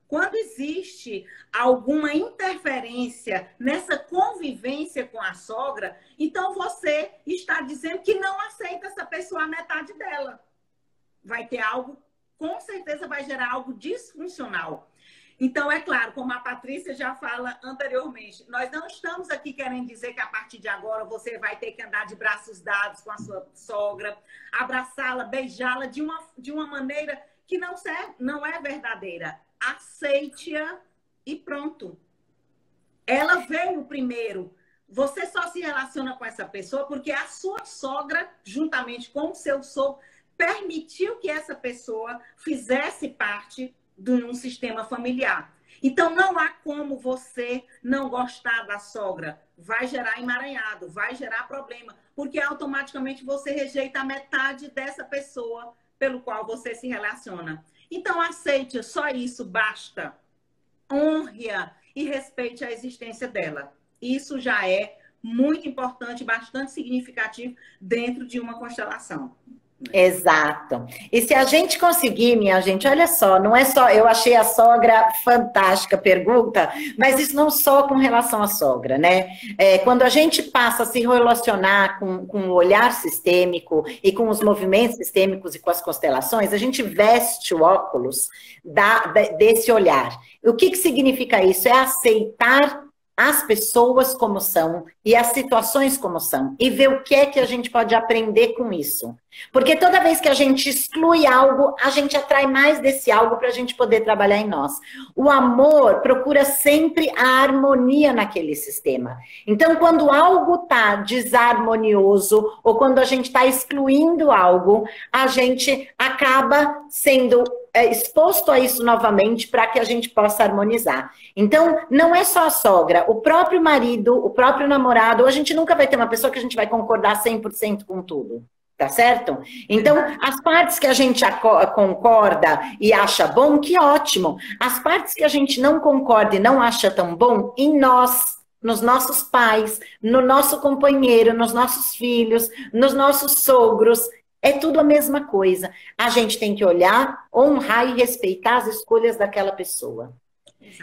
Quando existe alguma interferência nessa convivência com a sogra, então você está dizendo que não aceita essa pessoa a metade dela. Vai ter algo, com certeza vai gerar algo disfuncional. Então, é claro, como a Patrícia já fala anteriormente, nós não estamos aqui querendo dizer que a partir de agora você vai ter que andar de braços dados com a sua sogra, abraçá-la, beijá-la de uma maneira que não é verdadeira. Aceite-a e pronto. Ela veio primeiro. Você só se relaciona com essa pessoa porque a sua sogra, juntamente com o seu sogro, permitiu que essa pessoa fizesse parte de um sistema familiar. Então, não há como você não gostar da sogra. Vai gerar emaranhado, vai gerar problema, porque automaticamente você rejeita a metade dessa pessoa pelo qual você se relaciona. Então, aceite, só isso basta. Honre-a e respeite a existência dela. Isso já é muito importante, bastante significativo dentro de uma constelação. Exato. E se a gente conseguir, minha gente, olha só, não é só, eu achei a sogra fantástica pergunta, mas isso não só com relação à sogra, né? Quando a gente passa a se relacionar com o olhar sistêmico e com os movimentos sistêmicos e com as constelações, a gente veste o óculos desse olhar. O que significa isso? É aceitar as pessoas como são e as situações como são e ver o que é que a gente pode aprender com isso. Porque toda vez que a gente exclui algo, a gente atrai mais desse algo para a gente poder trabalhar em nós. O amor procura sempre a harmonia naquele sistema. Então, quando algo está desarmonioso ou quando a gente está excluindo algo, a gente acaba sendo exposto a isso novamente para que a gente possa harmonizar. Então, não é só a sogra, o próprio marido, o próprio namorado, a gente nunca vai ter uma pessoa que a gente vai concordar 100% com tudo. Tá certo? Então, as partes que a gente concorda e acha bom, que ótimo. As partes que a gente não concorda e não acha tão bom, em nós, nos nossos pais, no nosso companheiro, nos nossos filhos, nos nossos sogros, é tudo a mesma coisa. A gente tem que olhar, honrar e respeitar as escolhas daquela pessoa.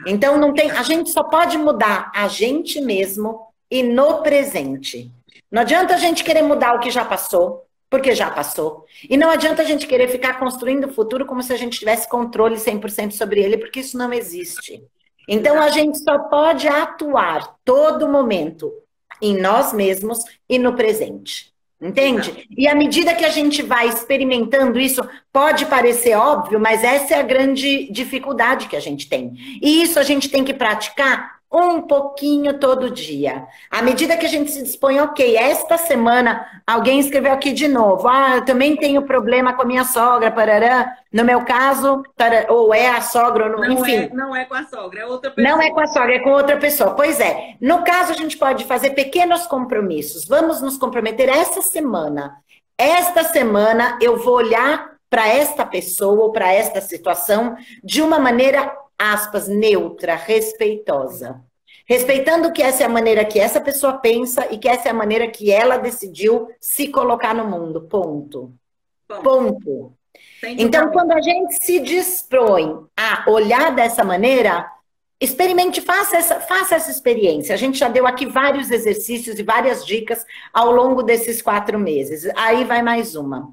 Então, não tem, a gente só pode mudar a gente mesmo e no presente. Não adianta a gente querer mudar o que já passou, porque já passou. E não adianta a gente querer ficar construindo o futuro como se a gente tivesse controle 100% sobre ele, porque isso não existe. Então, a gente só pode atuar todo momento em nós mesmos e no presente. Entende? E à medida que a gente vai experimentando isso, pode parecer óbvio, mas essa é a grande dificuldade que a gente tem. E isso a gente tem que praticar um pouquinho todo dia. À medida que a gente se dispõe, ok, esta semana alguém escreveu aqui de novo, eu também tenho problema com a minha sogra, parará. No meu caso, ou é a sogra, ou não, enfim. Não é com a sogra, é outra pessoa. Não é com a sogra, é com outra pessoa. Pois é. No caso, a gente pode fazer pequenos compromissos. Vamos nos comprometer essa semana. Esta semana eu vou olhar para esta pessoa ou para esta situação de uma maneira, aspas, neutra, respeitosa. Respeitando que essa é a maneira que essa pessoa pensa e que essa é a maneira que ela decidiu se colocar no mundo. Ponto. Ponto. Então, quando a gente se dispõe a olhar dessa maneira, experimente, faça essa experiência. A gente já deu aqui vários exercícios e várias dicas ao longo desses 4 meses. Aí vai mais uma.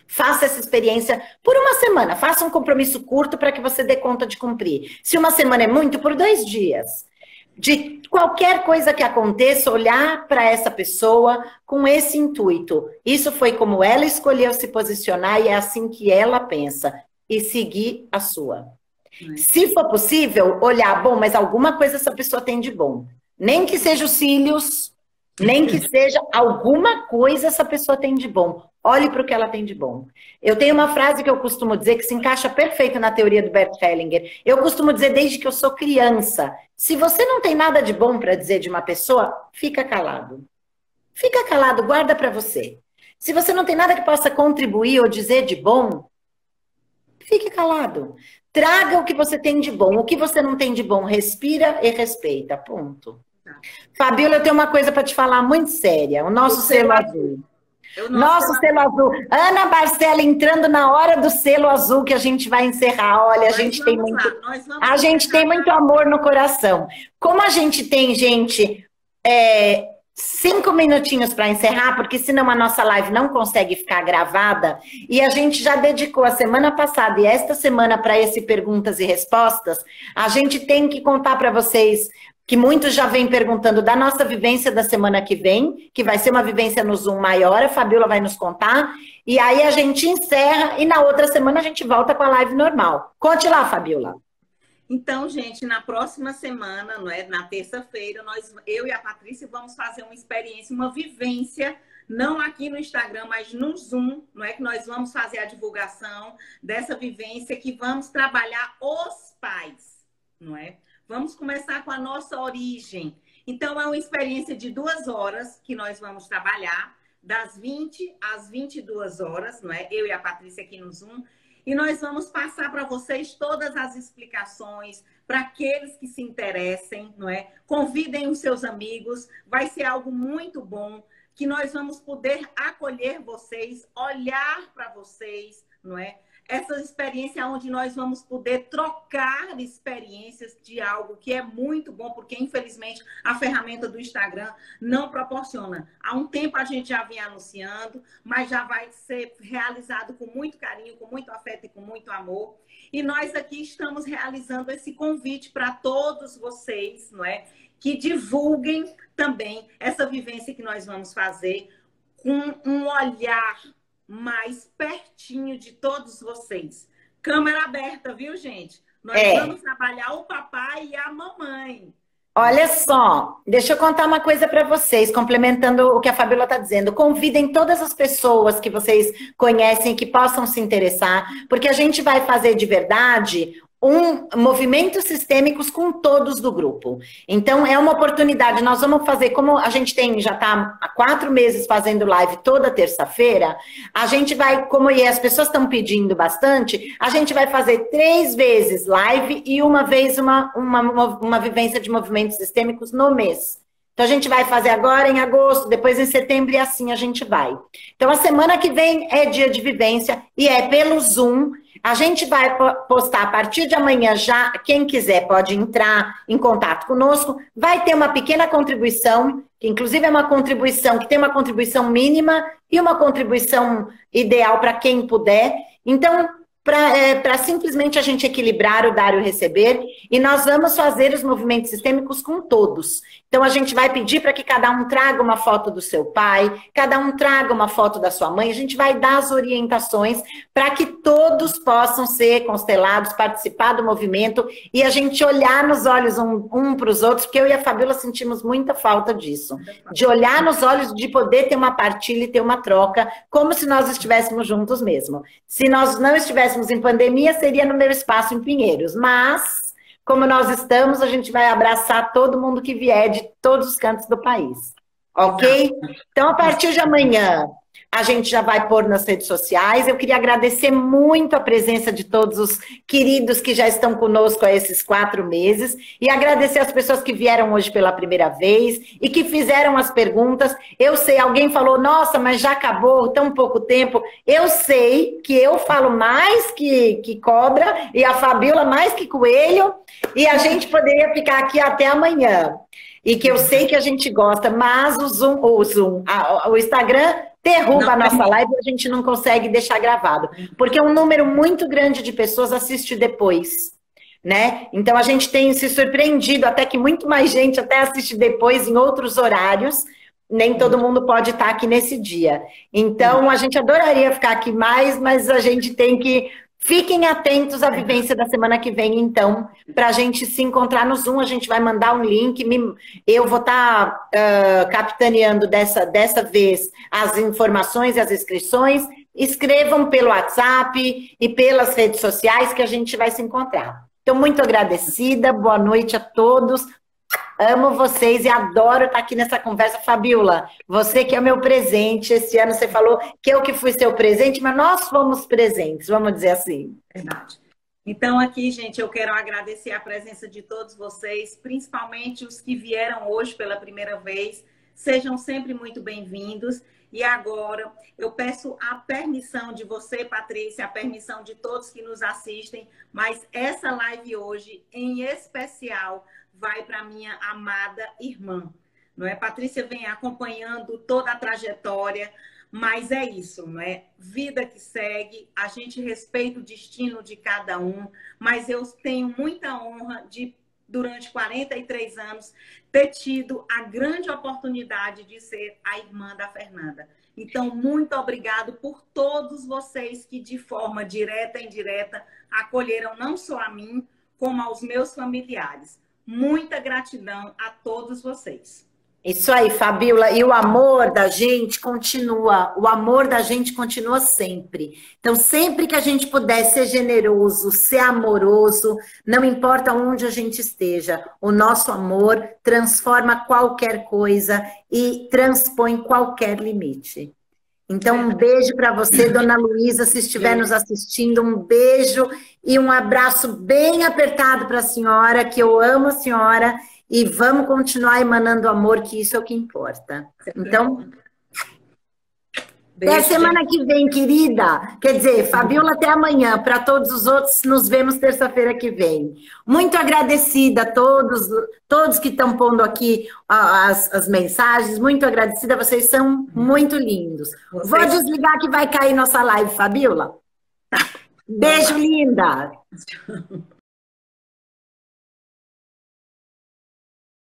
Faça essa experiência por uma semana. Faça um compromisso curto para que você dê conta de cumprir. Se uma semana é muito, por 2 dias. De qualquer coisa que aconteça, olhar para essa pessoa com esse intuito. Isso foi como ela escolheu se posicionar e é assim que ela pensa. E seguir a sua. Se for possível, olhar, bom, mas alguma coisa essa pessoa tem de bom. Nem que seja os cílios, nem que seja alguma coisa essa pessoa tem de bom. Olhe para o que ela tem de bom. Eu tenho uma frase que eu costumo dizer que se encaixa perfeito na teoria do Bert Hellinger. Eu costumo dizer desde que eu sou criança. Se você não tem nada de bom para dizer de uma pessoa, fica calado. Fica calado, guarda para você. Se você não tem nada que possa contribuir ou dizer de bom, fique calado. Traga o que você tem de bom. O que você não tem de bom, respira e respeita. Ponto. Fabiola, eu tenho uma coisa para te falar muito séria. O nosso selo azul. Nosso selo azul. Ana Barcela entrando na hora do selo azul que a gente vai encerrar. Olha, a gente tem muito amor no coração. Como a gente tem, gente, 5 minutinhos para encerrar, porque senão a nossa live não consegue ficar gravada, e a gente já dedicou a semana passada e esta semana para esse perguntas e respostas, a gente tem que contar para vocês que muitos já vêm perguntando da nossa vivência da semana que vem, que vai ser uma vivência no Zoom maior, a Fabiola vai nos contar, e aí a gente encerra, e na outra semana a gente volta com a live normal. Conte lá, Fabiola. Então, gente, na próxima semana, não é? Na terça-feira, eu e a Patrícia vamos fazer uma experiência, uma vivência, não aqui no Instagram, mas no Zoom, não é? Que nós vamos fazer a divulgação dessa vivência, que vamos trabalhar os pais, não é? Vamos começar com a nossa origem. Então, é uma experiência de 2 horas que nós vamos trabalhar, das 20 às 22 horas, não é? Eu e a Patrícia aqui no Zoom. E nós vamos passar para vocês todas as explicações, para aqueles que se interessem, não é? Convidem os seus amigos, vai ser algo muito bom, que nós vamos poder acolher vocês, olhar para vocês, não é? Essa experiência onde nós vamos poder trocar experiências de algo que é muito bom, porque infelizmente a ferramenta do Instagram não proporciona. Há um tempo a gente já vinha anunciando, mas já vai ser realizado com muito carinho, com muito afeto e com muito amor. E nós aqui estamos realizando esse convite para todos vocês, não é? Que divulguem também essa vivência que nós vamos fazer com um olhar mais pertinho de todos vocês. Câmera aberta, viu, gente? Nós vamos trabalhar o papai e a mamãe. Olha só, deixa eu contar uma coisa para vocês, complementando o que a Fabíola está dizendo. Convidem todas as pessoas que vocês conhecem que possam se interessar, porque a gente vai fazer de verdade movimentos sistêmicos com todos do grupo. Então, é uma oportunidade. Nós vamos fazer, como a gente já está há 4 meses fazendo live toda terça-feira, a gente vai, como as pessoas estão pedindo bastante, a gente vai fazer 3 vezes live e uma vez uma vivência de movimentos sistêmicos no mês. Então, a gente vai fazer agora em agosto, depois em setembro e assim a gente vai. Então, a semana que vem é dia de vivência e é pelo Zoom. A gente vai postar a partir de amanhã já, quem quiser pode entrar em contato conosco, vai ter uma pequena contribuição, que inclusive é uma contribuição que tem uma contribuição mínima e uma contribuição ideal para quem puder. Então, para simplesmente a gente equilibrar o dar e o receber, e nós vamos fazer os movimentos sistêmicos com todos. Então, a gente vai pedir para que cada um traga uma foto do seu pai, cada um traga uma foto da sua mãe, a gente vai dar as orientações para que todos possam ser constelados, participar do movimento, e a gente olhar nos olhos um para os outros, porque eu e a Fabíola sentimos muita falta disso, de olhar nos olhos, de poder ter uma partilha e ter uma troca, como se nós estivéssemos juntos mesmo. Se nós não estivéssemos em pandemia, seria no meu espaço em Pinheiros, mas como nós estamos, a gente vai abraçar todo mundo que vier de todos os cantos do país, ok? Então, a partir de amanhã, a gente já vai pôr nas redes sociais. Eu queria agradecer muito a presença de todos os queridos que já estão conosco há esses 4 meses e agradecer as pessoas que vieram hoje pela primeira vez e que fizeram as perguntas. Eu sei, alguém falou, nossa, mas já acabou tão pouco tempo. Eu sei que eu falo mais que cobra e a Fabíola mais que coelho e a gente poderia ficar aqui até amanhã. E que eu sei que a gente gosta, mas o Instagram derruba a nossa live e a gente não consegue deixar gravado. Porque um número muito grande de pessoas assiste depois, né? Então a gente tem se surpreendido até que muito mais gente até assiste depois em outros horários. Nem todo mundo pode estar aqui nesse dia. Então a gente adoraria ficar aqui mais, mas a gente tem que... Fiquem atentos à vivência da semana que vem, então, para a gente se encontrar no Zoom. A gente vai mandar um link. Eu vou estar capitaneando dessa vez as informações e as inscrições. Escrevam pelo WhatsApp e pelas redes sociais que a gente vai se encontrar. Então, muito agradecida. Boa noite a todos. Amo vocês e adoro estar aqui nessa conversa. Fabíola, você que é o meu presente. Esse ano você falou que eu que fui seu presente, mas nós fomos presentes, vamos dizer assim. Verdade. Então aqui, gente, eu quero agradecer a presença de todos vocês, principalmente os que vieram hoje pela primeira vez. Sejam sempre muito bem-vindos. E agora eu peço a permissão de você, Patrícia, a permissão de todos que nos assistem, mas essa live hoje, em especial, vai para minha amada irmã, não é? Patrícia vem acompanhando toda a trajetória, mas é isso, não é? Vida que segue, a gente respeita o destino de cada um, mas eu tenho muita honra de, durante 43 anos, ter tido a grande oportunidade de ser a irmã da Fernanda. Então, muito obrigado por todos vocês que, de forma direta e indireta, acolheram não só a mim, como aos meus familiares. Muita gratidão a todos vocês. Isso aí, Fabíola. E o amor da gente continua. O amor da gente continua sempre. Então, sempre que a gente puder ser generoso, ser amoroso, não importa onde a gente esteja, o nosso amor transforma qualquer coisa e transpõe qualquer limite. Então, um beijo para você, Dona Luísa, se estiver nos assistindo, um beijo e um abraço bem apertado para a senhora, que eu amo a senhora, e vamos continuar emanando amor, que isso é o que importa. Então, até semana que vem, querida. Quer dizer, Fabíola, até amanhã. Para todos os outros, nos vemos terça-feira que vem. Muito agradecida a todos que estão pondo aqui as mensagens. Muito agradecida, vocês são muito lindos. Vou desligar que vai cair nossa live, Fabíola. Beijo, linda.